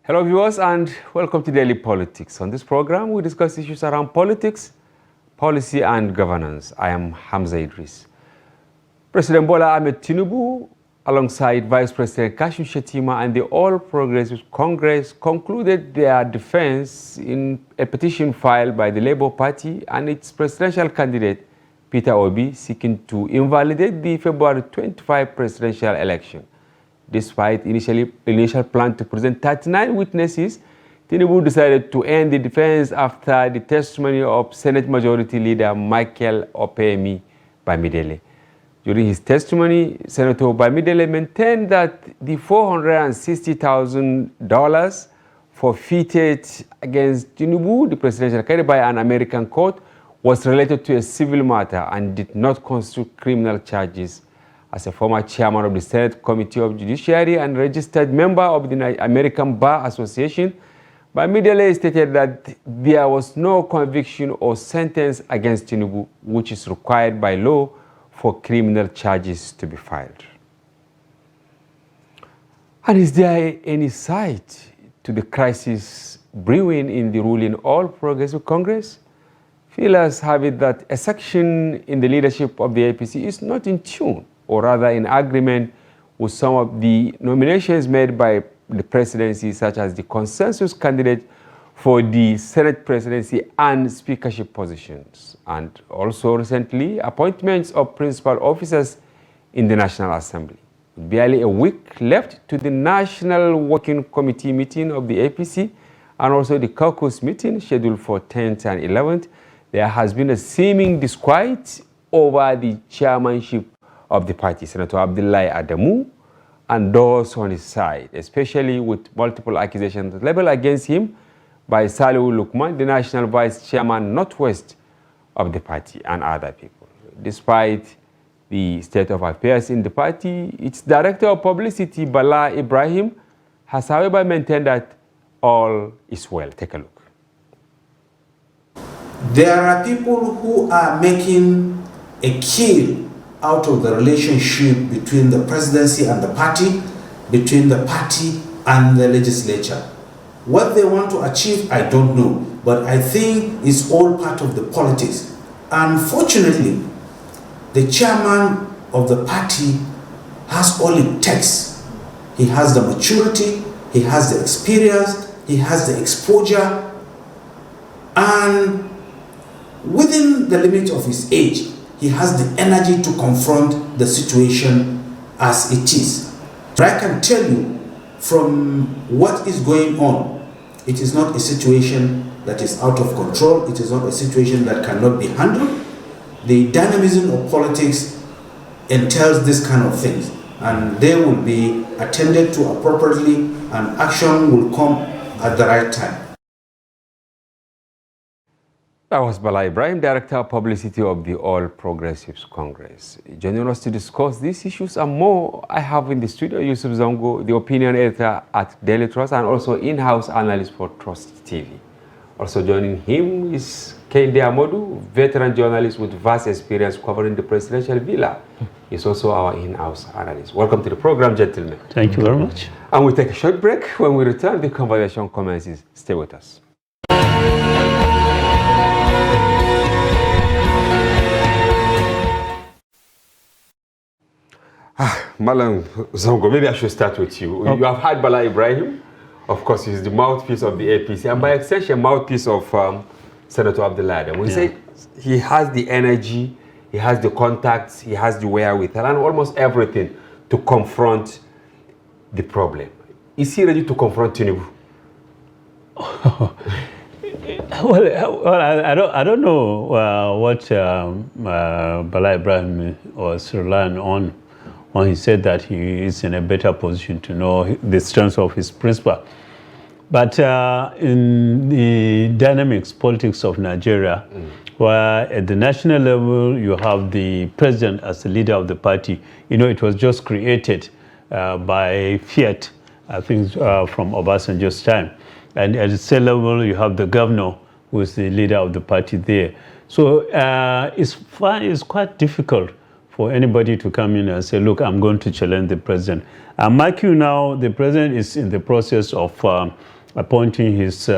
Hello viewers and welcome to Daily Politics. On this program we discuss issues around politics, policy and governance. I am Hamza Idris. President Bola Ahmed Tinubu alongside Vice President Kashim Shettima and the All Progressive Congress concluded their defense in a petition filed by the Labour Party and its presidential candidate Peter Obi seeking to invalidate the February 25 presidential election. Despite initial plan to present 39 witnesses, Tinubu decided to end the defense after the testimony of Senate Majority Leader Michael Opeyemi Bamidele. During his testimony, Senator Bamidele maintained that the $460,000 forfeited against Tinubu, the presidential candidate, by an American court was related to a civil matter and did not constitute criminal charges. As a former chairman of the Senate Committee of Judiciary and registered member of the American Bar Association, Bamidele stated that there was no conviction or sentence against Tinubu, which is required by law for criminal charges to be filed. And is there any sight to the crisis brewing in the ruling All Progressive Congress? Feelers have it that a section in the leadership of the APC is not in tune, or rather in agreement with some of the nominations made by the presidency, such as the consensus candidate for the Senate presidency and speakership positions, and also recently appointments of principal officers in the National Assembly. With barely a week left to the National Working Committee meeting of the APC and also the caucus meeting scheduled for 10th and 11th, there has been a seeming disquiet over the chairmanship of the party, Senator Abdullahi Adamu, and those on his side, especially with multiple accusations leveled against him by Salihu Lukman, the national vice chairman northwest of the party, and other people. Despite the state of affairs in the party, its director of publicity, Bala Ibrahim, has however maintained that all is well. Take a look. There are people who are making a kill out of the relationship between the presidency and the party, between the party and the legislature. What they want to achieve, I don't know, but I think it's all part of the politics. Unfortunately, the chairman of the party has all it takes. He has the maturity, he has the experience, he has the exposure, and within the limit of his age, he has the energy to confront the situation as it is. But I can tell you from what is going on, it is not a situation that is out of control. It is not a situation that cannot be handled. The dynamism of politics entails this kind of things, and they will be attended to appropriately, and action will come at the right time. That was Bala Ibrahim, Director of Publicity of the All Progressives Congress. Joining us to discuss these issues and more, I have in the studio Yusuf Zongo, the opinion editor at Daily Trust and also in-house analyst for Trust TV. Also joining him is Kende Amodu, veteran journalist with vast experience covering the presidential villa. He's also our in-house analyst. Welcome to the program, gentlemen. Thank you very much. And we take a short break. When we return, the conversation commences. Stay with us. Malam Zongo, maybe I should start with you. Okay. You have had Bala Ibrahim. Of course, he's the mouthpiece of the APC, and by extension, mouthpiece of Senator Abdullahi Adamu. We say he has the energy, he has the contacts, he has the wherewithal, and almost everything to confront the problem. Is he ready to confront Tinubu? Well, I don't know what Bala Ibrahim was relying on when he said that he is in a better position to know the strengths of his principal. But in the dynamics politics of Nigeria, where at the national level you have the president as the leader of the party, you know, it was just created by fiat, I think, from Obasanjo's time. And at the state level, you have the governor, who is the leader of the party there. So it's quite difficult for anybody to come in and say, look, I'm going to challenge the president. Mark you now, the president is in the process of appointing his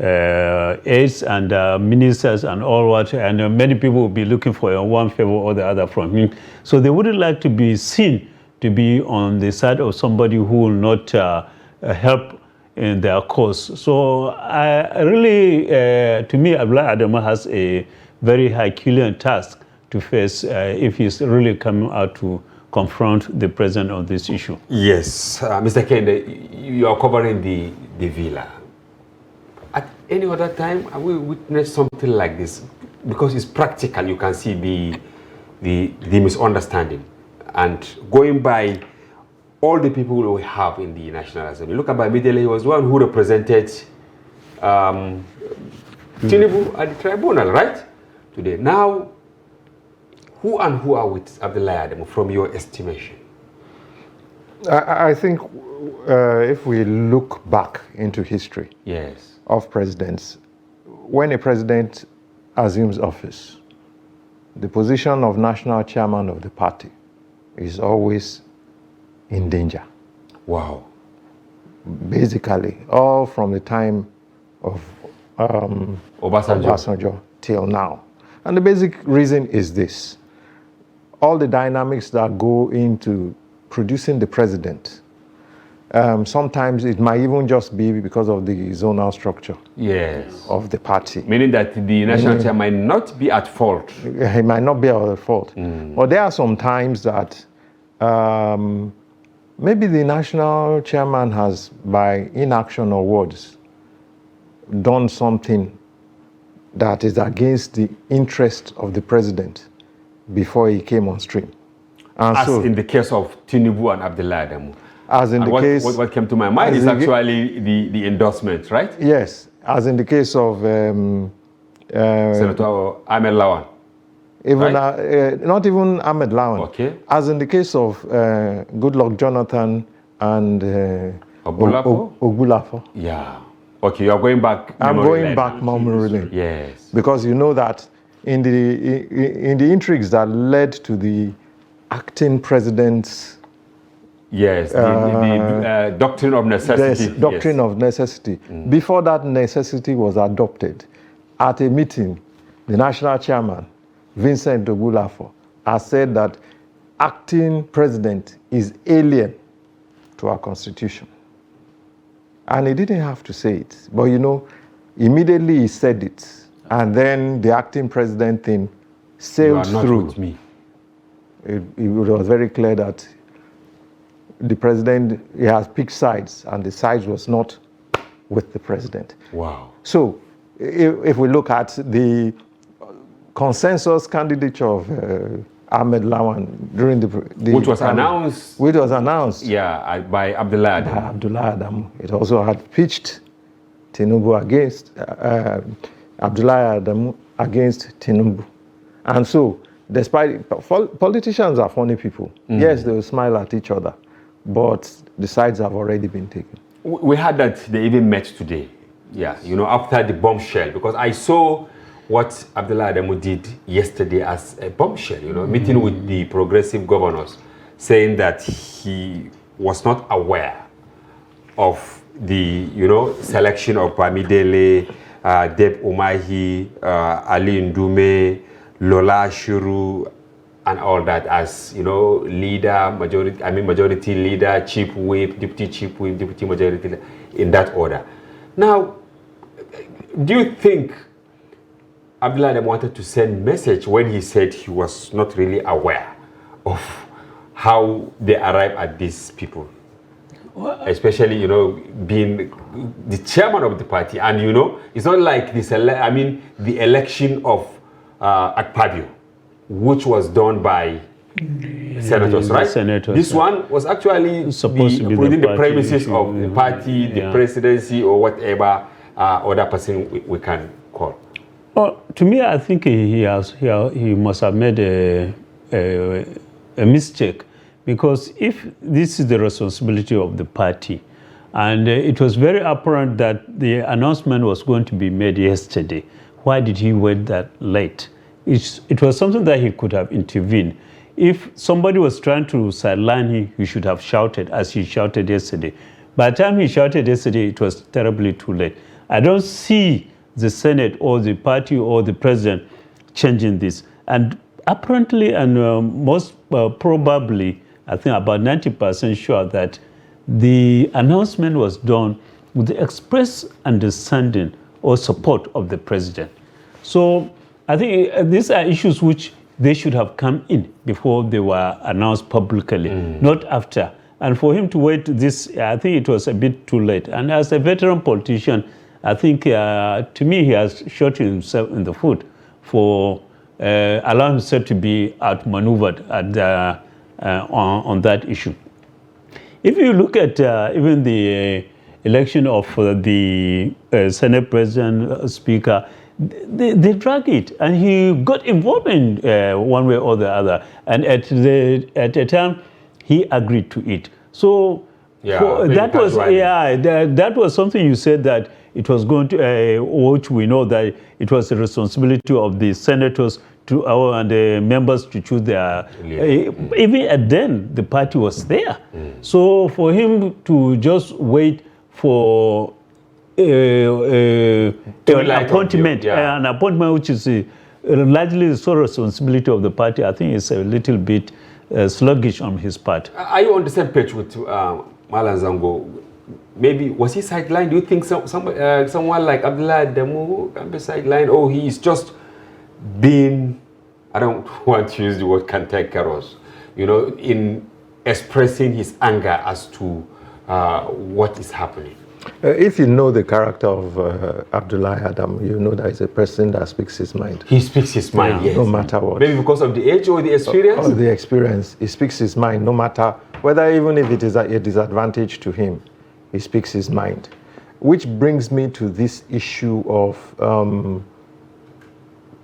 aides and ministers and all what, and many people will be looking for one favor or the other from him. So they wouldn't like to be seen to be on the side of somebody who will not help in their cause. So I really, to me, Abdullahi Adamu has a very Herculean task to face if he's really coming out to confront the president on this issue. Yes, Mr. Kende, you are covering the villa. At any other time, have we witnessed something like this? Because it's practical, you can see the misunderstanding. And going by all the people we have in the National Assembly, look at Bamidele, he was one who represented Tinubu at the tribunal, right? Today. Now, who are with Abdullahi Adamu from your estimation? I think if we look back into history of presidents, when a president assumes office, the position of national chairman of the party is always in danger. Wow. Basically, all from the time of Obasanjo till now. And the basic reason is this. All the dynamics that go into producing the president, sometimes it might even just be because of the zonal structure of the party. Meaning that the national chair might not be at fault. He might not be at fault. But there are some times that maybe the national chairman has, by inaction or words, done something that is against the interest of the president before he came on stream. And as so, in the case of Tinubu and Abdullahi Adamu. As in the case... What came to my mind is actually the endorsement, right? Yes, as in the case of... Senator Ahmed Lawan. Even, right? Not even Ahmed Lawan. Okay. As in the case of Goodluck Jonathan and Ogbulafo. Yeah. Okay, you are going back. I'm going back memory lane. Yes. Because you know that in the intrigues that led to the acting president's the doctrine of necessity. Yes, doctrine of necessity. Before that necessity was adopted, at a meeting, the national chairman, Vincent Ogbulafo, has said that acting president is alien to our constitution. And he didn't have to say it. But you know, immediately he said it. And then the acting president thing sailed through. You are not with me. It was very clear that the president, he has picked sides, and the sides was not with the president. Wow. So if we look at the consensus candidature of Ahmed Lawan during the which was announced. Which was announced. Yeah, by Abdullahi Adamu. By Abdullahi Adamu. It also had pitched Tinubu against Abdullahi Adamu against Tinubu. And so, despite politicians are funny people. Yes, they will smile at each other, but the sides have already been taken. We heard that they even met today. Yeah, you know, after the bombshell, because I saw what Abdullahi Adamu did yesterday as a bombshell, you know, meeting with the progressive governors, saying that he was not aware of the, you know, selection of Bamidele, Deb Umahi, Ali Ndume, Lola Shuru, and all that as, you know, leader, majority leader, chief whip, deputy majority leader, in that order. Now, do you think Abdullahi Adamu wanted to send message when he said he was not really aware of how they arrive at these people? Especially, you know, being the chairman of the party, and you know, it's not like this. The election of Akpabio, which was done by senators, right? Senators, this one was actually supposed to be within the party premises issue. of the party, the presidency, or whatever other person we can call. Well, to me, I think he must have made a mistake, because if this is the responsibility of the party, and it was very apparent that the announcement was going to be made yesterday, why did he wait that late? It was something that he could have intervened. If somebody was trying to sideline him, he should have shouted, as he shouted yesterday. By the time he shouted yesterday, it was terribly too late. I don't see the Senate or the party or the president changing this. And apparently and most probably, I think about 90% sure that the announcement was done with the express understanding or support of the president. So I think these are issues which they should have come in before they were announced publicly, not after. And for him to wait this, I think it was a bit too late. And as a veteran politician, I think to me he has shot himself in the foot for allowing himself to be outmaneuvered at on that issue. If you look at even the election of the Senate President, Speaker, they drag it, and he got involved in one way or the other. And at the time, he agreed to it. So that was that was something you said that it was going to, which we know that it was the responsibility of the senators to and the members to choose their. Even at then, the party was there. So for him to just wait for an appointment which is largely the sole responsibility of the party, I think is a little bit sluggish on his part. Are you on the same page with Malan Zango? Maybe, was he sidelined? Do you think someone like Abdullah Demu can be sidelined? Or he is just being, I don't want to use the word cantankerous, in expressing his anger as to what is happening? If you know the character of Abdullah Adam, you know that he's a person that speaks his mind. He speaks his mind, yes. No matter what. Maybe because of the age or the experience? Or the experience. He speaks his mind, no matter whether, even if it is a disadvantage to him, he speaks his mind. Which brings me to this issue of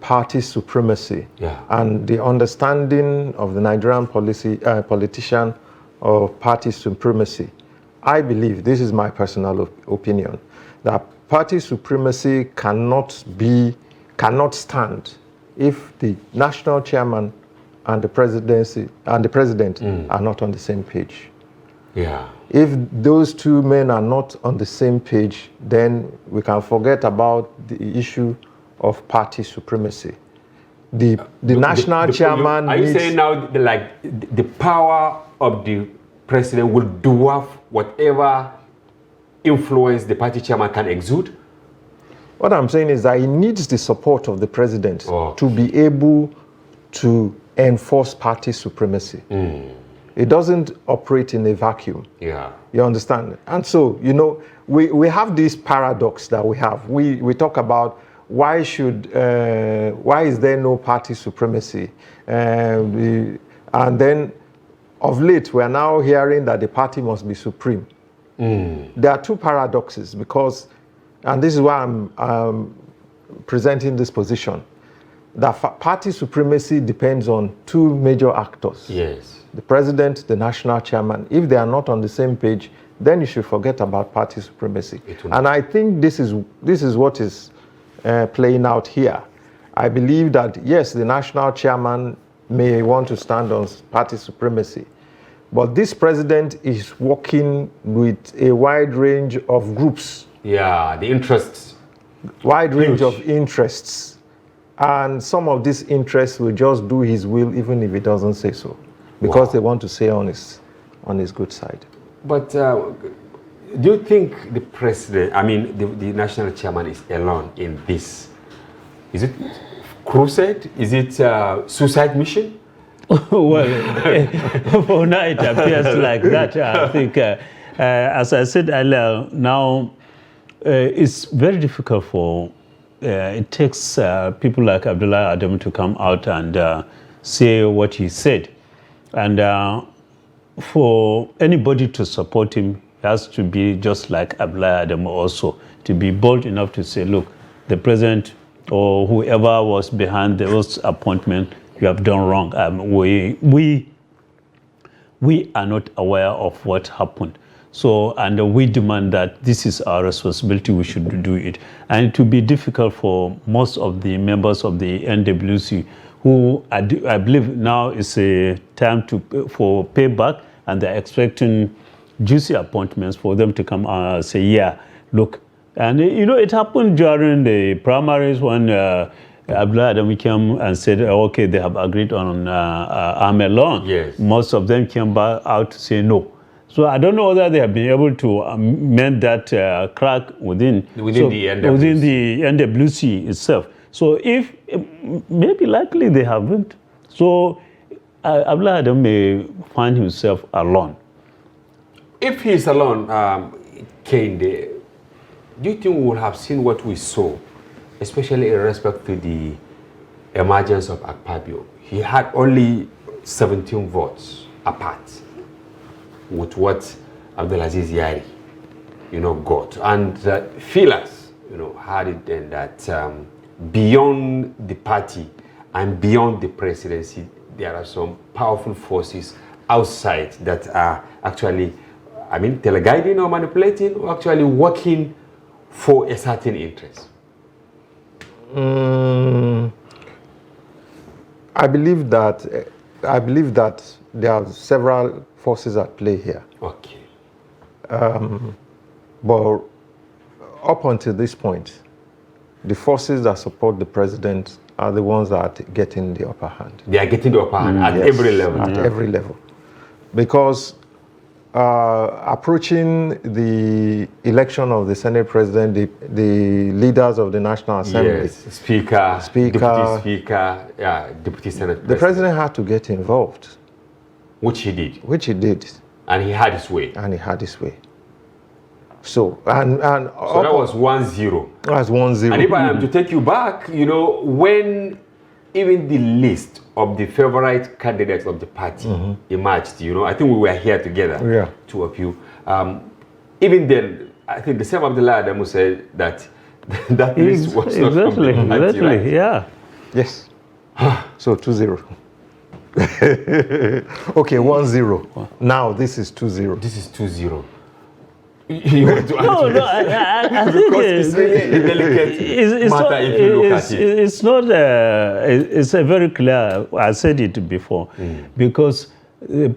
party supremacy and the understanding of the Nigerian politician of party supremacy. I believe, this is my personal opinion, that party supremacy cannot stand if the national chairman and the presidency and the president are not on the same page. Yeah. If those two men are not on the same page, then we can forget about the issue of party supremacy. The national chairman. Are you saying now the power of the president will dwarf whatever influence the party chairman can exude? What I'm saying is that he needs the support of the president to be able to enforce party supremacy. It doesn't operate in a vacuum. Yeah. You understand? And so, we have this paradox that we have. We talk about why is there no party supremacy? And then of late, we are now hearing that the party must be supreme. There are two paradoxes because, and this is why I'm presenting this position, that party supremacy depends on two major actors. Yes. The president, the national chairman. If they are not on the same page, then you should forget about party supremacy. And I think this is what is playing out here. I believe that, yes, the national chairman may want to stand on party supremacy, but this president is working with a wide range of groups. Yeah, the interests. Wide range of interests. And some of these interests will just do his will even if he doesn't say so, because they want to stay on his good side. But do you think the president, the national chairman is alone in this? Is it crusade? Is it suicide mission? Well, for now it appears like that. I think, as I said earlier, now it's very difficult for, it takes people like Abdullah Adam to come out and say what he said. And for anybody to support him, it has to be just like Abdullah Adam also, to be bold enough to say, look, the president or whoever was behind those appointment, you have done wrong. We are not aware of what happened. So, and we demand that this is our responsibility, we should do it. And it will be difficult for most of the members of the NWC who I believe now is a time for payback, and they're expecting juicy appointments for them to come and say, yeah, look. And, it happened during the primaries when Abdullah Adam came and said, okay, they have agreed on army loan. Yes. Most of them came back out to say no. So I don't know whether they have been able to mend that crack within the NWC. Within the NWC itself. So if, maybe likely they haven't. So Abdullah Adam may find himself alone. If he's alone, Kende, do you think we would have seen what we saw, especially in respect to the emergence of Akpabio? He had only 17 votes apart with what Abdulaziz Yari, got. And feelers, had it then that beyond the party and beyond the presidency, there are some powerful forces outside that are actually, teleguiding or manipulating or actually working for a certain interest. I believe that there are several forces at play here. Okay. But up until this point, the forces that support the president are the ones that are getting the upper hand. They are getting the upper hand at every level. At every level. Because approaching the election of the Senate president, the leaders of the National Assembly, yes, Speaker, Deputy Speaker, Deputy Senate President. The president had to get involved. Which he did. And he had his way. So, so that was 1-0. That's 1-0. And if I am to take you back, when even the list of the favorite candidates of the party emerged, I think we were here together, two of you. Even then, I think the same Abdullah Adamu said that that list was not from the party, right? Yeah. Yes. So 2-0. Okay, 1-0. Now this is 2-0. This is 2-0. You want to I think it's really a delicate matter if you look at it. It's not. It's a very clear. I said it before, because the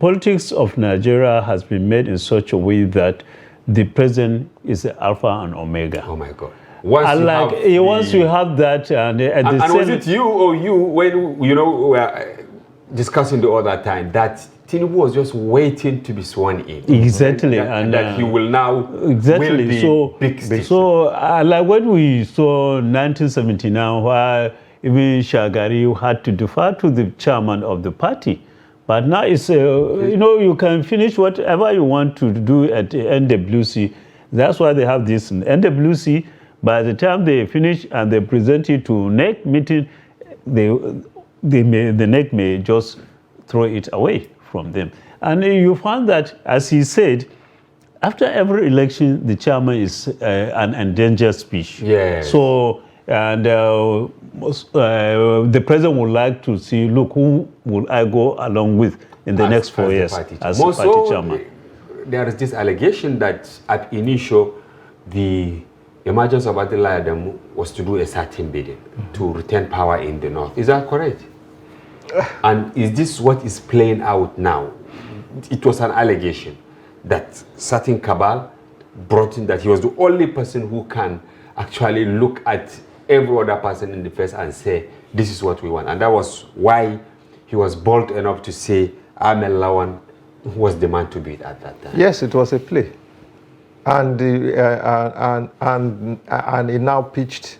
politics of Nigeria has been made in such a way that the president is the alpha and omega. Oh my God! Once you have that, and was it you or you when we were discussing the other time that Tinubu was just waiting to be sworn in. Exactly. And that he will now exactly. Will be big station. So like when we saw 1979, where even Shagari had to defer to the chairman of the party. But now it's, you can finish whatever you want to do at the NWC. That's why they have this NWC. By the time they finish and they present it to NEC meeting, the NEC may just throw it away from them. And you find that, as he said, after every election, the chairman is an endangered species. Yes. So, and the president would like to see, look, who will I go along with in the next 4 years as party chairman? There is this allegation that at initial, the emergence of Abdullah Adamu was to do a certain bidding to retain power in the north. Is that correct? And is this what is playing out now? It was an allegation that certain cabal brought in that he was the only person who can actually look at every other person in the face and say, this is what we want. And that was why he was bold enough to say Ahmed Lawan was the man to beat at that time. Yes, it was a play. And it now pitched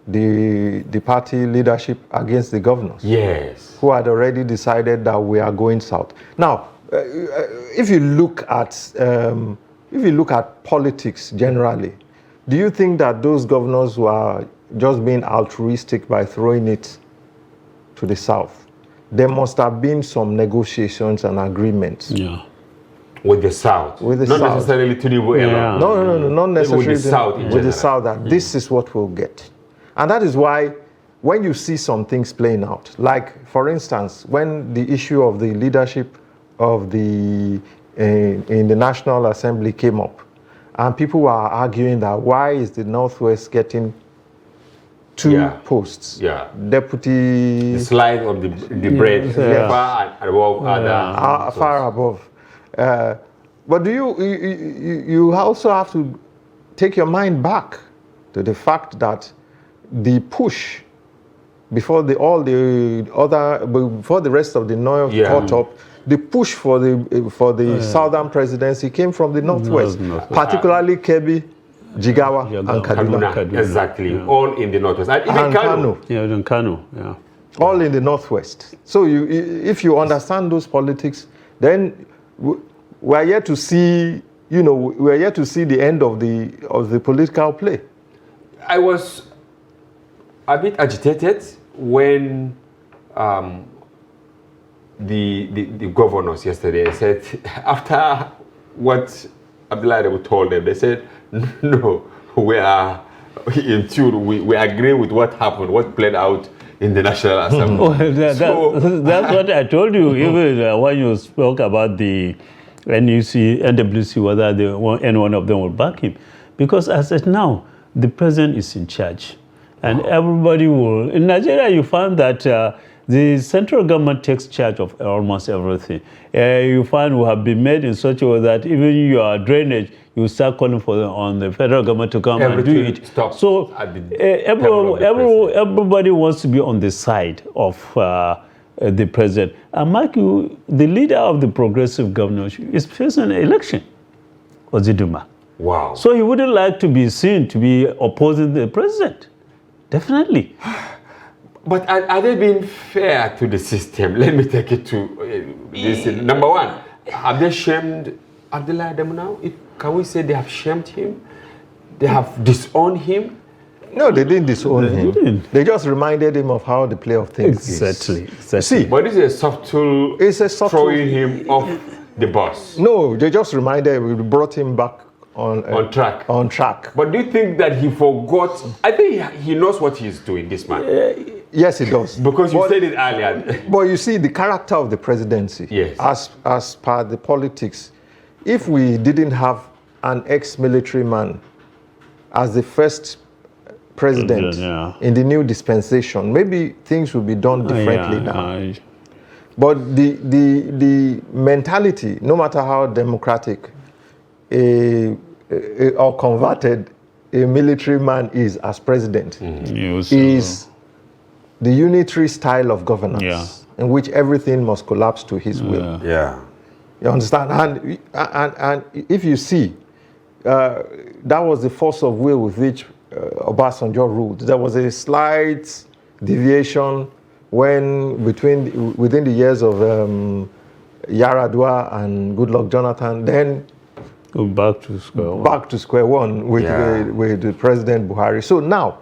the party leadership against the governors. Yes. Who had already decided that we are going south. Now, if you look at politics generally, do you think that those governors were just being altruistic by throwing it to the south? There must have been some negotiations and agreements. Yeah. With the south. With the not south. Necessarily to the way. Yeah. No, not necessarily. With the south. With the south, that this is what we'll get. And that is why when you see some things playing out, like for instance, when the issue of the leadership of in the National Assembly came up, and people were arguing that why is the Northwest getting two posts? Yeah. Deputy. The slide of the bread far above other. Far above. But do you also have to take your mind back to the fact that the push before the rest of the North caught up, the push for the southern presidency came from the Northwest, particularly Kebbi, Jigawa, and Kaduna. Exactly, all in the Northwest. And even Kano. Yeah, even Kano, yeah. All in the Northwest. So if you understand those politics, then we're yet to see, we're yet to see the end of the political play. I was a bit agitated when the governors yesterday said, after what Abdullah told them, they said, no, we are in tune, we agree with what happened, what played out in the National Assembly. Well, that's what I told you, even when you spoke about the NWC, whether any one of them will back him. Because as of now, the president is in charge. And everybody will... In Nigeria, you find that the central government takes charge of almost everything. You find we have been made in such a way that even your drainage, you start calling on the federal government to come and do it. So everybody wants to be on the side of the president. And mark you, the leader of the progressive governors is facing an election, Oziduma. Wow. So he wouldn't like to be seen to be opposing the president. Definitely. But are they being fair to the system? Let me take it to this. Number one, have they shamed Abdullah Adamu now? Can we say they have shamed him? They have disowned him? No, they didn't disown him. They just reminded him of how the play of things is. Exactly. See, but this is a subtle throwing him off the bus. No, they just we brought him back on track. On track. But do you think that he forgot? I think he knows what he's doing, this man. Yes, he does. Because you said it earlier. But you see, the character of the presidency, yes, as per the politics, if we didn't have an ex-military man as the first president in the new dispensation, maybe things would be done differently now. But the mentality, no matter how democratic or converted a military man is as president, is the unitary style of governance in which everything must collapse to his will. You understand? And if you see, that was the force of will with which Obasanjo ruled. There was a slight deviation within the years of Yaradua and Goodluck Jonathan, then back to square one with the President Buhari. So now,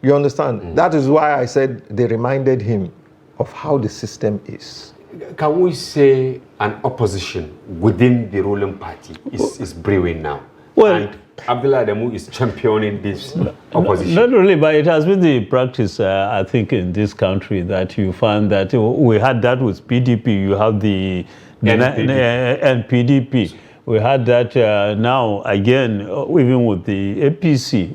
you understand? That is why I said they reminded him of how the system is. Can we say an opposition within the ruling party is brewing now? Well, and Abdullah Adamu is championing this opposition. Not really, but it has been the practice, I think, in this country that you find that we had that with PDP. You have the NPDP. We had that now again, even with the APC.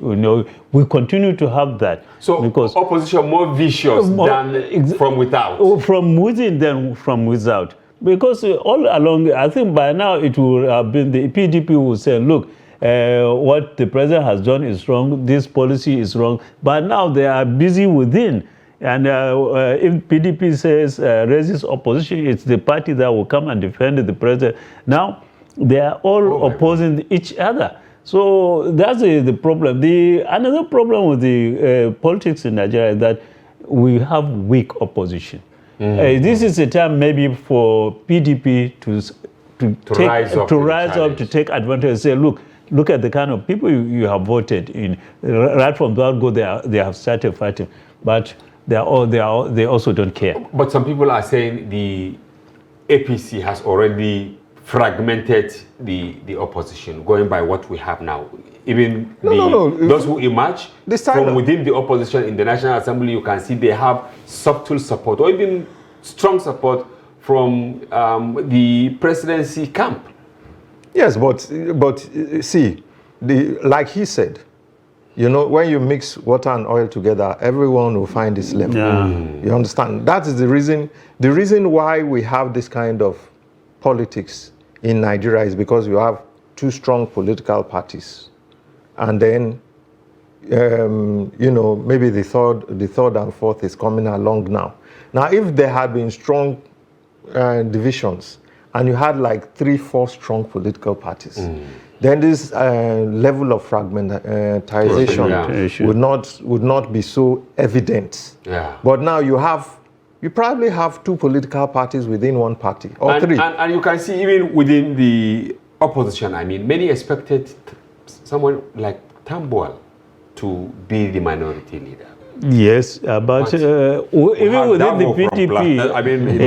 We continue to have that. So because opposition more vicious than from without. From within than from without. Because all along, I think by now it will have been the PDP who will say, look, what the president has done is wrong, this policy is wrong. But now they are busy within. And if PDP says, raises opposition, it's the party that will come and defend the president. Now, they are all opposing each other. So that's the problem. Another problem with the politics in Nigeria is that we have weak opposition. This is a time maybe for PDP to rise up, to take advantage and say, look at the kind of people you have voted in. Right from that go, they have started fighting. But they also don't care. But some people are saying the APC has already fragmented the opposition, going by what we have now. Even those who emerge from within the opposition in the National Assembly, you can see they have subtle support or even strong support from the presidency camp. Yes, but see, like he said, when you mix water and oil together, everyone will find its level. You understand? That is the reason why we have this kind of politics in Nigeria is because you have two strong political parties. And then, maybe the third and fourth is coming along now. Now, if there had been strong divisions and you had like 3-4 strong political parties, then this level of fragmentation would not be so evident. Yeah. But now you probably have 2 political parties within one party, or 3. And you can see even within the opposition, I mean, many expected someone like Tambuwal to be the minority leader. Yes, but even within the PDP,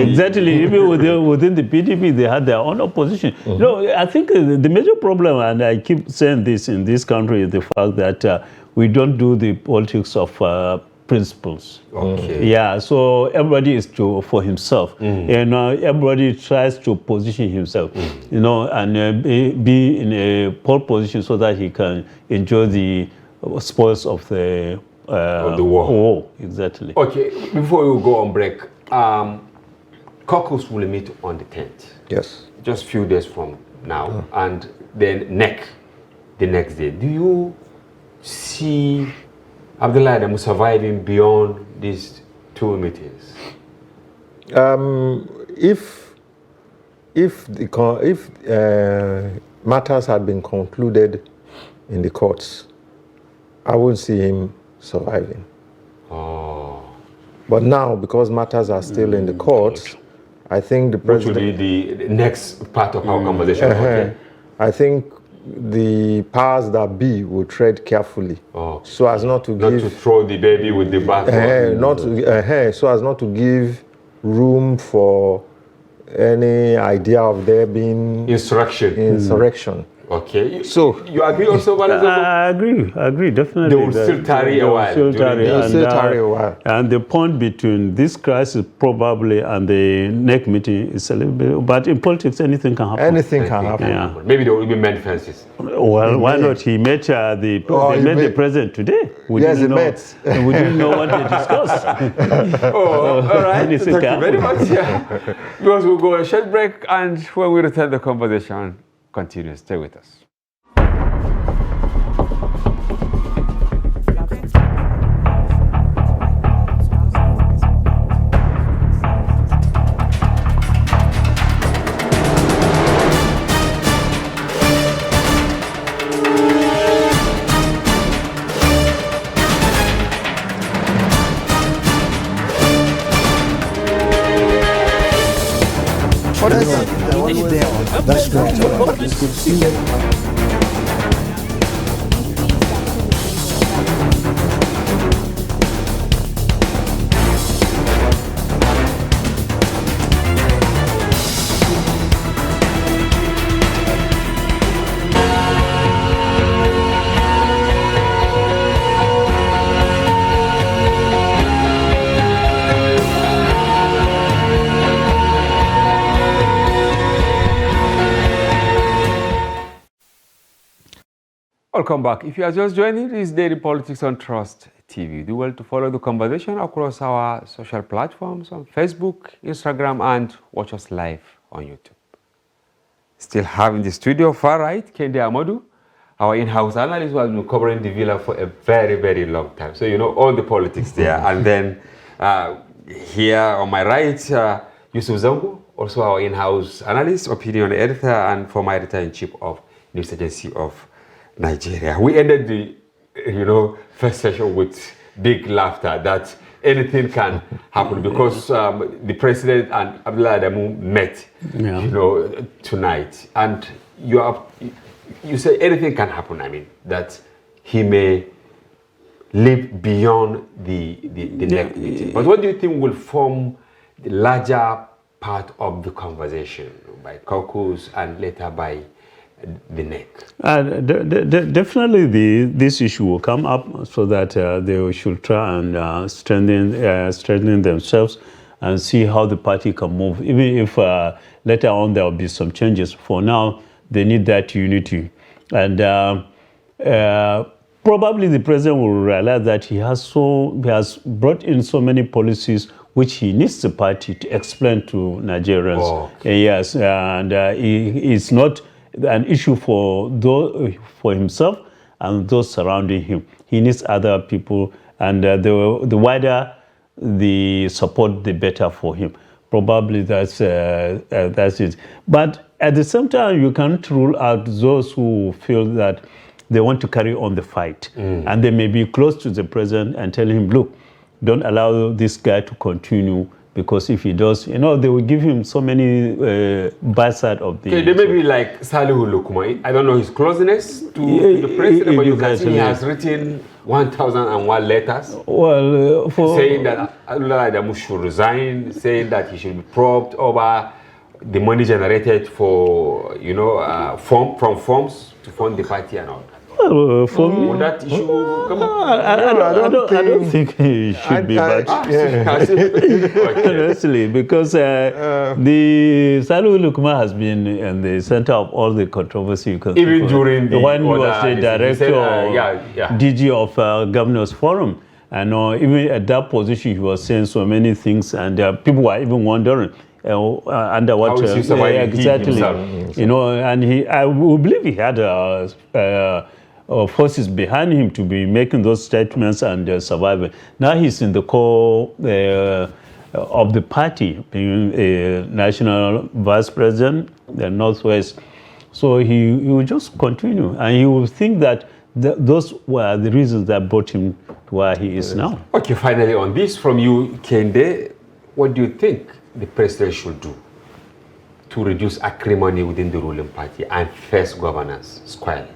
exactly, even within the PDP, they had their own opposition. No, I think the major problem, and I keep saying this in this country, is the fact that we don't do the politics of principles. Okay. Yeah, so everybody is for himself, and everybody tries to position himself, and be in a pole position so that he can enjoy the spoils of the war. Oh, exactly. Okay, before you go on break, caucus will meet on the 10th. Yes. Just a few days from now, and then the next day. Do you see Abdullahi Adamu surviving beyond these 2 meetings? If matters had been concluded in the courts, I wouldn't see him surviving. Oh. But now, because matters are still in the courts, I think the president... Which will be the next part of our conversation. Okay. I think the powers that be will tread carefully, so as not to throw the baby with the bathwater. So as not to give room for any idea of there being insurrection. Okay. So you agree also, Valazzo? I agree, definitely. They will still tarry a while. And the point between this crisis probably and the next meeting is a little bit, but in politics anything can happen. Anything can happen. Yeah. Maybe there will be many fences. Well, why not? He met the president today. We didn't know what they discussed. All right. Thank you very much. Yeah. Because we'll go a short break, and when we return, the conversation continues. Stay with us. That's great. It's good to see you. Welcome back. If you are just joining, this is Daily Politics on Trust TV. Do well to follow the conversation across our social platforms on Facebook, Instagram, and watch us live on YouTube. Still have in the studio, far right, Kende Amadou, our in-house analyst who has been covering the villa for a very, very long time. So you know all the politics there. And then here on my right, Yusuf Zango, also our in-house analyst, opinion editor, and former editor-in-chief of News Agency of Nigeria. We ended the first session with big laughter that anything can happen because the president and Abdullahi Adamu met tonight, and you say anything can happen. I mean that he may live beyond the next meeting. But what do you think will form the larger part of the conversation by caucus and later by the neck? Definitely this issue will come up so that they should try and strengthen themselves and see how the party can move. Even if later on there will be some changes, for now they need that unity. And probably the president will realize that he has brought in so many policies which he needs the party to explain to Nigerians. Oh, Yes, and it's not an issue for himself and those surrounding him. He needs other people, and the wider the support, the better for him. Probably that's it. But at the same time, you can't rule out those who feel that they want to carry on the fight. And they may be close to the president and tell him, look, don't allow this guy to continue, because if he does, they will give him so many bad side of the... Okay, they may be like Salihu Lukman. I don't know his closeness to the president, but you can see he has written 1,001 letters. Well, saying that Abdullah Adamu should resign, saying that he should be probed over the money generated for, from forms to fund the party and all that. Well, for me, would that issue come up? I don't think it should be bad. Honestly, because the Salihu Lukman has been in the center of all the controversy. Even during the when he was the director, DG of Governors Forum, and even at that position, he was saying so many things, and people were even wondering. Under what exactly, and I believe he had forces behind him to be making those statements and surviving. Now he's in the core of the party, being a national vice president, the Northwest. So he will just continue, and he will think that those were the reasons that brought him to where he is now. Okay, finally on this from you, Kende, what do you think the president should do to reduce acrimony within the ruling party and face governance squarely?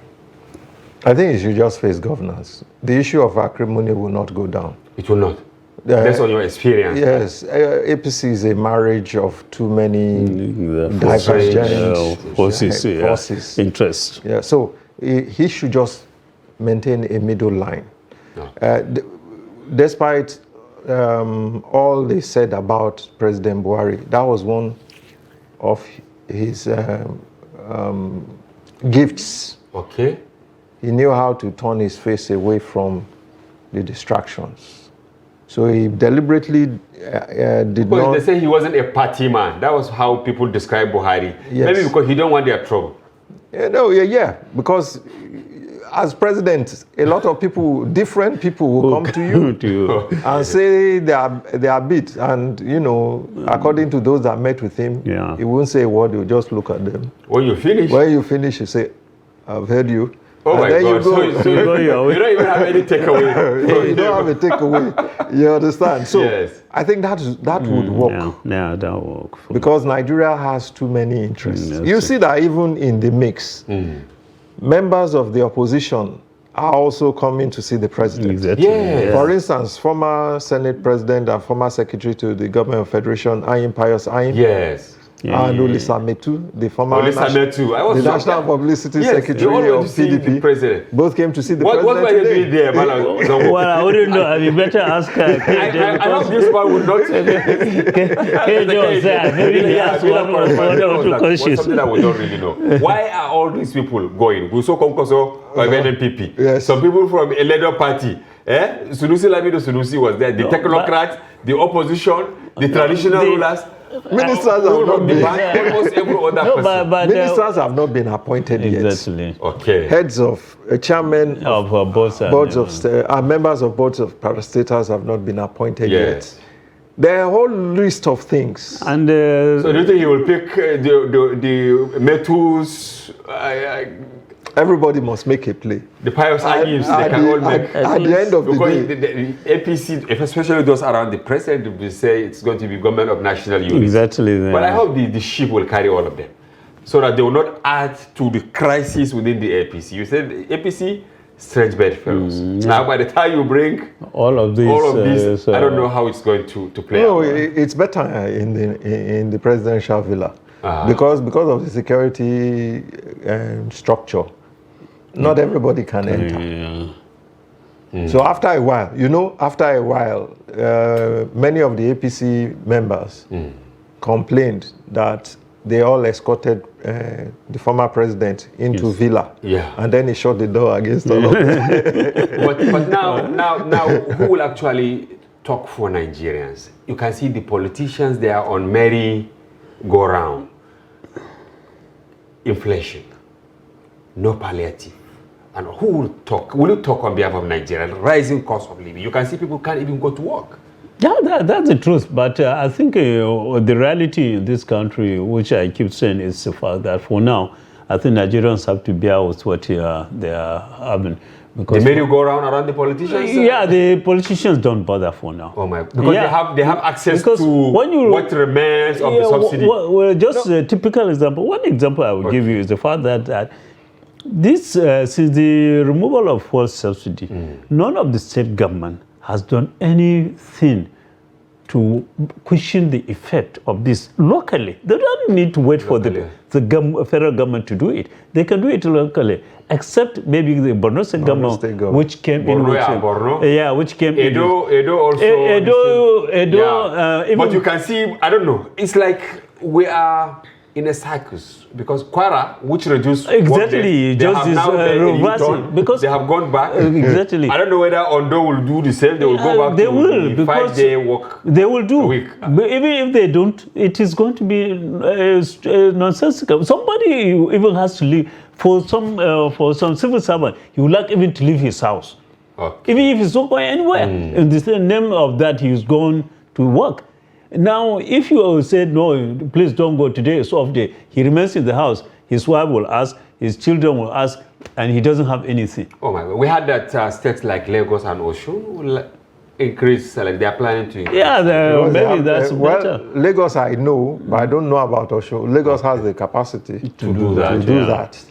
I think he should just face governance. The issue of acrimony will not go down. It will not? Based on your experience? Yes. APC is a marriage of too many divergent forces. Interests. Yeah, so he should just maintain a middle line. No. Despite all they said about President Buhari, that was one of his gifts. Okay. He knew how to turn his face away from the distractions. So he deliberately did not... They say he wasn't a party man. That was how people describe Buhari. Yes. Maybe because he don't want their trouble. Because as president, a lot of people, different people will come to you and say they are beat. And, according to those that met with him, he won't say a word, he'll just look at them. When you finish, you say, I've heard you. Oh and my God, you don't even have any takeaway. You don't have a takeaway. You understand? So yes. I think that would work. Yeah, that would work. Because Nigeria has too many interests. You see that even in the mix, members of the opposition are also coming to see the president. Exactly. Yes. For instance, former Senate President and former Secretary to the Government of Federation, Ayim Pius Ayim. Yes. And Olisa Metu, the former National Publicity Secretary of PDP, both came to see the president. What were you doing there, man? Well, I wouldn't know. I mean, better ask her. I hope this one would not. Maybe he asked one or two questions. Something that we don't really know. Why are all these people going? Guso Konkoso of NPP. Yes. Some people from a later party. Sunusi Lamido Sunusi was there. The technocrats, the opposition, the traditional rulers. Ministers have not been. Almost every other person. Ministers have not been appointed yet. Exactly. Okay. Heads of chairmen of boards and members of boards of parastatals have not been appointed yet. There are a whole list of things. And so do you think he will pick the Metus? Everybody must make a play. The pious arguments they can all make. At the end of the day. The APC, especially those around the president, will say it's going to be government of national unity. Exactly. But I hope the ship will carry all of them, so that they will not add to the crisis within the APC. You said the APC, stretch bedfellows. Now, by the time you bring all of these, I don't know how it's going to play out. No, it's better in the presidential villa because of the security structure. Not everybody can enter. So after a while, many of the APC members complained that they all escorted the former president into villa. Yeah. And then he shut the door against all of them. But now, who will actually talk for Nigerians? You can see the politicians, they are on merry-go-round. Inflation, no palliative. And who will talk? Will you talk on behalf of Nigeria? Rising cost of living. You can see people can't even go to work. Yeah, that's the truth. But I think the reality in this country, which I keep saying, is the fact that for now, I think Nigerians have to bear with what they are having. Because they made you go around the politicians? Yeah, the politicians don't bother for now. Oh my! Because they have access because to what remains of the subsidy. Well, just a typical example. One example I will give you is the fact that this since the removal of fuel subsidy, none of the state government has done anything to question the effect of this locally. They don't need to wait for the federal government to do it. They can do it locally, except maybe the Borno State government, which came in. Which came in. Edo also. Edo. But you can see, I don't know. It's like we are in a circus because Kwara, which reduced exactly, just is reversing because they have gone back. Exactly. I don't know whether Ondo will do the same. They will go back. They to will, the because 5-day work. They will do. Week. But even if they don't, it is going to be nonsensical. Somebody even has to leave for some civil servant. He would like even to leave his house, even if he's not going anywhere. In the name of that, he's going to work. Now, if you said, no, please don't go today, it's off day, he remains in the house, his wife will ask, his children will ask, and he doesn't have anything. Oh my God. We had that states like Lagos and Osun will increase, like they are planning to increase. Yeah, maybe that's better. Well, Lagos I know, but I don't know about Osun. Lagos has the capacity to do that.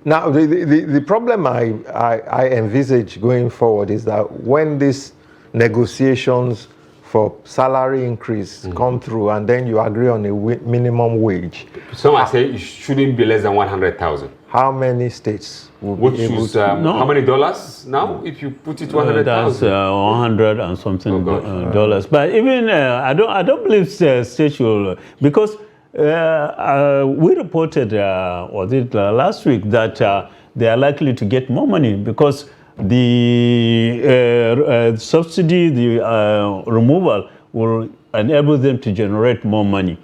Now, the problem I envisage going forward is that when these negotiations for salary increase come through, and then you agree on a minimum wage. Some are saying it shouldn't be less than 100,000. How many states will be able to? How many dollars now? If you put it 100,000, that's 100 and something dollars. But even I don't believe states will, because we reported last week that they are likely to get more money because the subsidy, the removal will enable them to generate more money.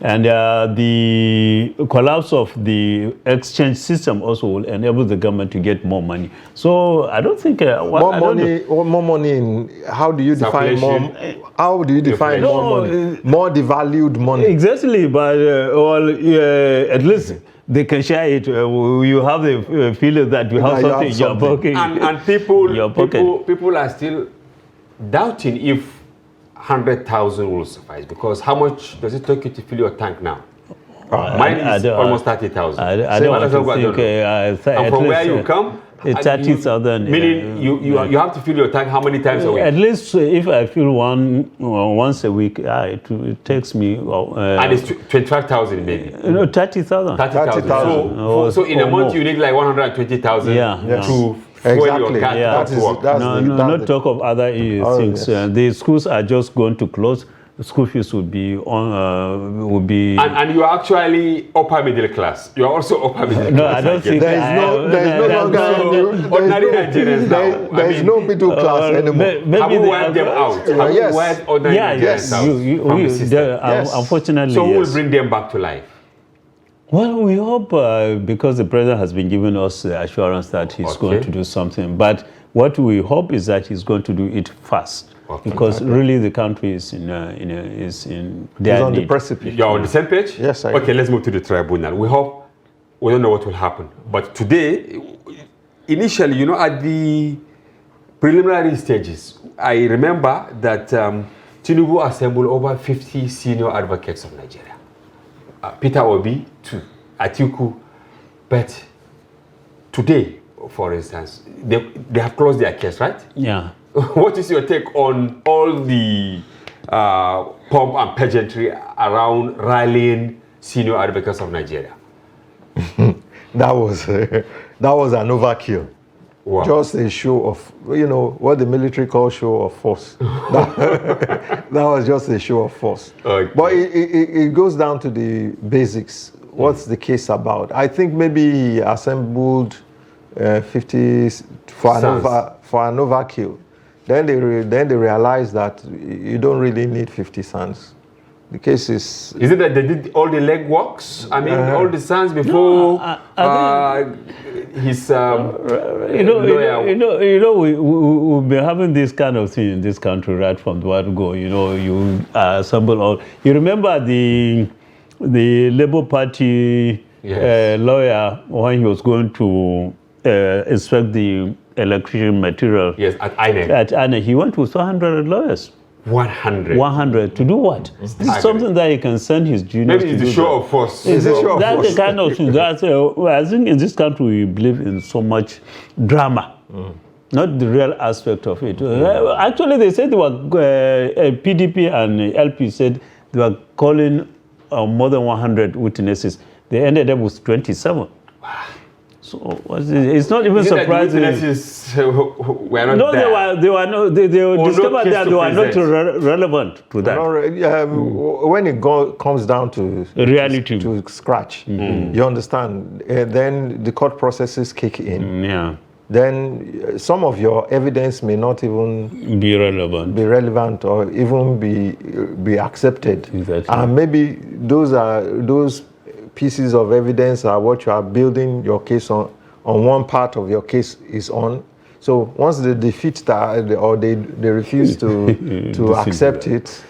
And the collapse of the exchange system also will enable the government to get more money. So I don't think more money in, how do you define more? How do you define more money? More devalued money. Exactly, but at least they can share it. You have the feeling that you have something in your pocket. And people are still doubting if 100,000 will suffice, because how much does it take you to fill your tank now? Mine is almost 30,000. I don't want to think. And from where you come, it's 30,000. Meaning you have to fill your tank how many times a week? At least if I fill once a week, it takes me. And it's 25,000 maybe. No, 30,000. 30,000. So in a month you need like 120,000 to. Exactly. Not talk of other things. Yes. The schools are just going to close. The school fees will be And you are actually upper middle class. You are also upper middle class. No, I don't think there is no middle class anymore. Have we wiped them out? Have we wiped ordinary Nigerians out from the system? Unfortunately, so who will bring them back to life? Well, we hope because the president has been giving us the assurance that he's going to do something. But what we hope is that he's going to do it fast, because really the country is in their on need. the precipice. You're on the same page? Yes, I Okay, let's move to the tribunal. We don't know what will happen. But today, initially, at the preliminary stages, I remember that Tinubu assembled over 50 senior advocates of Nigeria. Peter Obi, too, Atiku, but today, for instance, they have closed their case, right? Yeah. What is your take on all the pomp and pageantry around rallying senior advocates of Nigeria? That was an overkill. Wow. Just a show of, what the military calls show of force. That was just a show of force. Okay. But it goes down to the basics. What's the case about? I think maybe he assembled 50 for an overkill. Then they realized that you don't really need 50 sons. The case is... Is it that they did all the legworks? I mean, all the sons before his lawyer? We've been having this kind of thing in this country right from the word go. You assemble all. You remember the Labour Party lawyer when he was going to inspect the election material? Yes, at INEC. At INEC, he went with 100 lawyers. 100. 100 to do what? This is something that he can send his juniors. Maybe it's to the show of force. That's the kind of thing. I think in this country we believe in so much drama, not the real aspect of it. Actually, they said they were PDP and LP said they were calling more than 100 witnesses. They ended up with 27. So it's not even surprising. Witnesses were not No, there. they were not. They discovered that they were not relevant to that. When it comes down to reality, to scratch, you understand. Then the court processes kick in. Yeah. Then some of your evidence may not even be relevant, or even be accepted. Exactly. And maybe those pieces of evidence are what you are building your case on one part of your case is on. So once they defeat that or they refuse to accept it,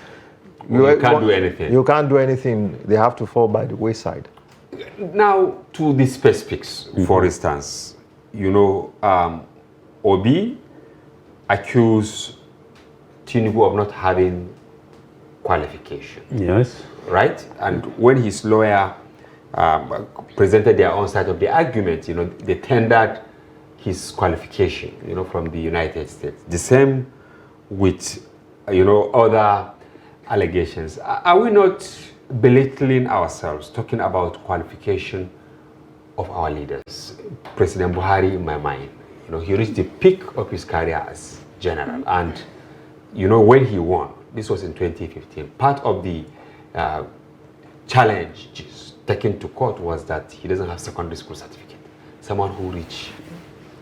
you can't do anything. You can't do anything. They have to fall by the wayside. Now to the specifics, for instance, Obi accused Tinubu of not having qualification. Yes. Right? And when his lawyer presented their own side of the argument, they tendered his qualification, from the United States. The same with, other allegations. Are we not belittling ourselves, talking about qualification of our leaders? President Buhari, in my mind, he reached the peak of his career as general. And, when he won, this was in 2015, part of the challenges taken to court was that he doesn't have secondary school certificate. Someone who reached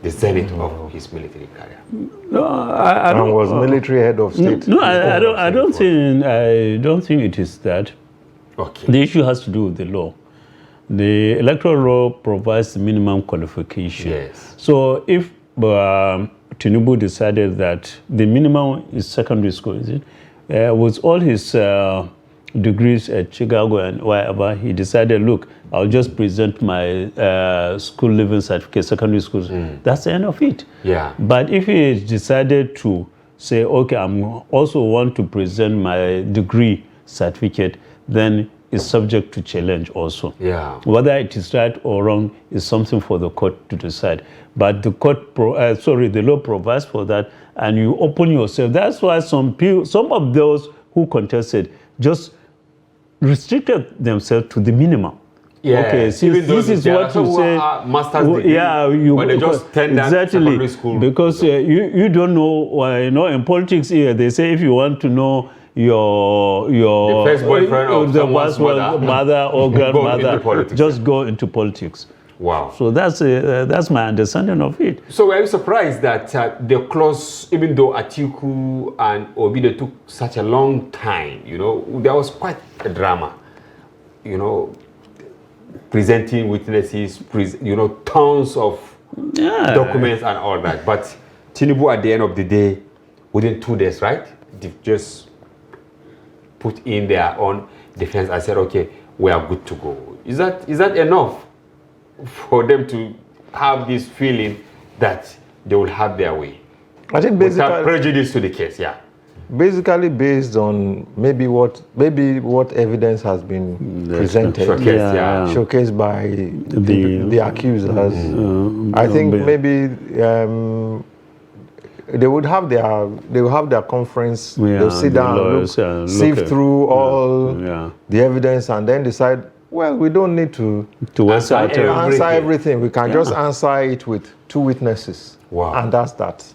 the zenith of his military career. No, I don't. And was military head of state. No, I don't think it is that. Okay. The issue has to do with the law. The electoral law provides the minimum qualification. Yes. So if Tinubu decided that the minimum is secondary school, is it? With all his degrees at Chicago and wherever, he decided, look, I'll just present my school leaving certificate, secondary school. That's the end of it. Yeah. But if he decided to say, okay, I'm also want to present my degree certificate, then it's subject to challenge also. Yeah. Whether it is right or wrong is something for the court to decide. But the the law provides for that, and you open yourself. That's why some of those who contested just restricted themselves to the minimum. Yeah. Okay, see, this is what you say. Master's degree, but they just tender secondary school. Because you don't know. In politics here, they say if you want to know your the first boyfriend of someone's mother or grandmother, just go into politics. Wow. So that's my understanding of it. So were you surprised that the clause, even though Atiku and Obi, they took such a long time, there was quite a drama, presenting witnesses, tons of documents and all that. But Tinubu, at the end of the day, within 2 days, right, they just put in their own defense and said, okay, we are good to go. Is that enough for them to have this feeling that they will have their way? I think basically without prejudice to the case, yeah. Basically based on maybe what evidence has been presented, showcased by the accusers. I think maybe they will have their conference. They'll sit down, sift through all the evidence, and then decide, well, we don't need to answer everything. We can just answer it with 2 witnesses. Wow. And that's that.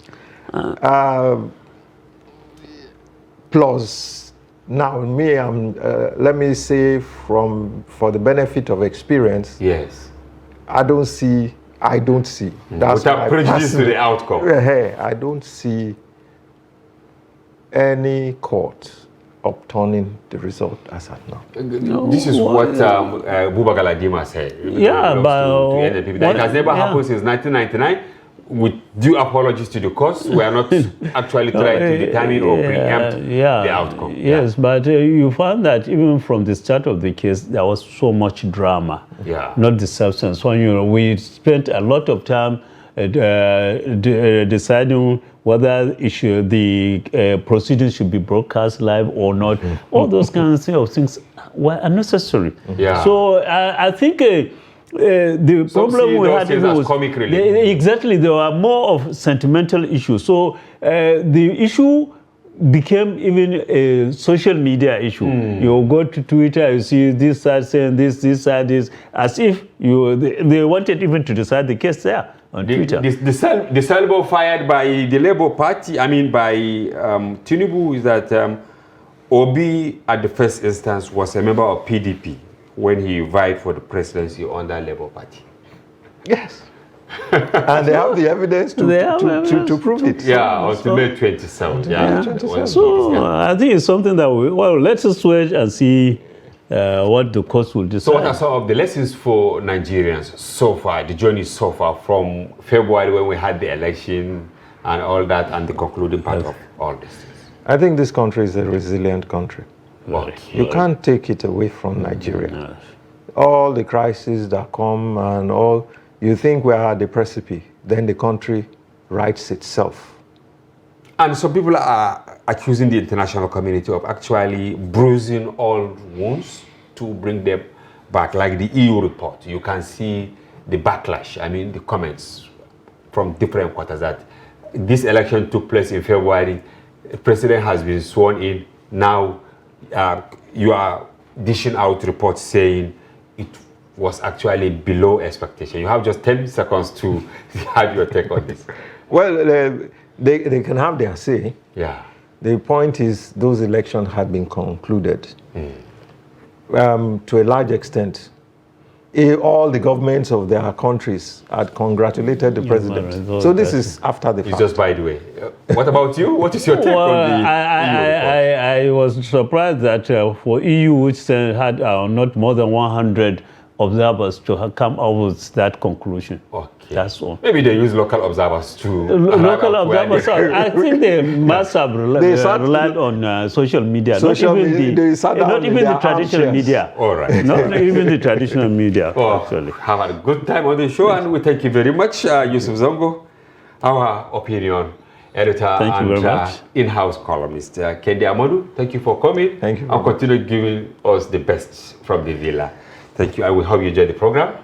Plus, now let me say for the benefit of experience. Yes. I don't see. That's without prejudice to the outcome. I don't see any court upturning the result as at now. This is what Boubacar Galadima said. Yeah, but to NPP. That it has never happened since 1999. With due apologies to the courts, we are not actually trying to determine or preempt the outcome. Yes, but you found that even from the start of the case, there was so much drama, not the substance. When we spent a lot of time deciding whether the proceedings should be broadcast live or not. All those kinds of things were unnecessary. So I think the problem we had was comic relief. Exactly, there were more of sentimental issues. So the issue became even a social media issue. You go to Twitter, you see this side saying this side is, as if they wanted even to decide the case there on Twitter. The salvo fired by the Labour Party, by Tinubu, is that Obi at the first instance was a member of PDP when he vied for the presidency under Labour Party. Yes. And they have the evidence to prove it. Yeah, until May 27th. So I think it's something that let's just wait and see what the courts will decide. So what are some of the lessons for Nigerians so far, the journey so far from February when we had the election and all that, and the concluding part of all this? I think this country is a resilient country. You can't take it away from Nigeria. All the crises that come and all, you think we are at the precipice, then the country rights itself. And some people are accusing the international community of actually bruising old wounds to bring them back, like the EU report. You can see the backlash, the comments from different quarters that this election took place in February, the president has been sworn in, now you are dishing out reports saying it was actually below expectation. You have just 10 seconds to have your take on this. Well, they can have their say. Yeah. The point is those elections had been concluded. To a large extent, all the governments of their countries had congratulated the president. So this is after the fact. It's just by the way. What about you? What is your take on the I was surprised that for EU, which had not more than 100 observers, to come up with that conclusion. Okay. That's all. Maybe they use local observers too. Local observers, I think they must have relied on social media. Not even the traditional media. All right. Not even the traditional media, actually. Have a good time on the show, and we thank you very much, Yusuf Zongo, our opinion editor and in-house columnist. Kendi Amadou, thank you for coming. Thank you. And continue giving us the best from the villa. Thank you, and we hope you enjoyed the program.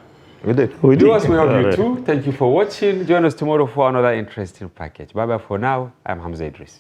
We did. We hope you too. Thank you for watching. Join us tomorrow for another interesting package. Bye-bye for now. I'm Hamza Idris.